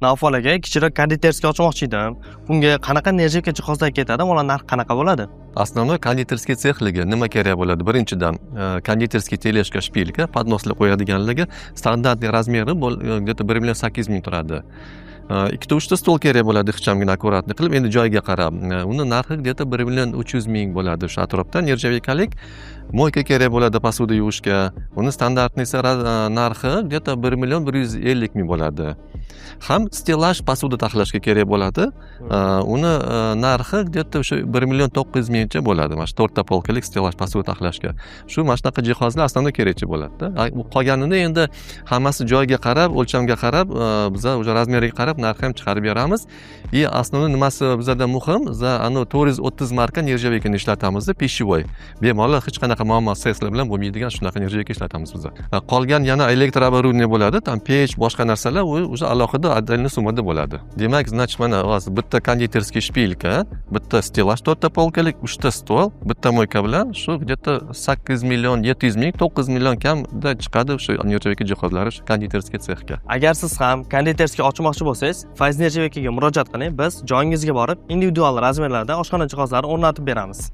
Navfal aka, kichikroq konditerskiy ochmoqchi edim. Bunga qanaqa nerjivka jihozlar ketadi, ular narxi qanaqa bo'ladi? Основной konditerskiy sexligi nima kerak bo'ladi? Birinchidan, konditerskiy teleshka, shpilka, podnoslar qo'yadiganligi standartniy razmeri где-то 1 million 800 ming turadi. Ikkita uchta stol kerak bo'ladi, ixchamgina akkuratni qilib, endi joyiga qarab. Uni narxi где-то 1 million 300 ming bo'ladi shu atrofda. Nerjavikalik moyka kerak bo'ladi posуда yuvishga. Uni standartniy narxi где-то 1 million 150 ming bo'ladi. Ham stelaj posuda taxlashga kerak bo'ladi. Uni narxi где-то o'sha 1 million 900 mingcha bo'ladi. Mana shu 4 ta polkalik stelaj posuda taxlashga. Shu mana shunaqa jihozlar aslida kerakchi bo'ladi-da. Qolganini endi hammasi joyiga qarab, o'lchamga qarab, biz o'sha razmeriga qarab narx ham chiqarib beramiz. И основной nimasi bizda muhim, za ana 430 marka nerjavikani ishlatamiz, pishvoy. Bemalol hech qanaqa muammo seslar bilan bo'lmaydigan shunaqa nerjavika ishlatamiz biz. Qolgan yana elektroobорудование bo'ladi, tam pech, boshqa narsalar u o'sha alohida отдельно summada bo'ladi. Demak, значит, mana hozir bitta konditerskiy shpilka, bitta stelaj 4 ta polkalik, 3 ta stol, bitta moyka bilan shu где-то 8 million 700 ming, 9 million kamda chiqadi shu nerjavika jihozlari shu konditerskiy sexga. Agar siz ham konditerskiy ochmoqchi bo'lsangiz, Fayz nerjavikaga murojaat qiling. Biz joyingizga borib, individual razmerlarda oshxona jihozlarini o'rnatib beramiz.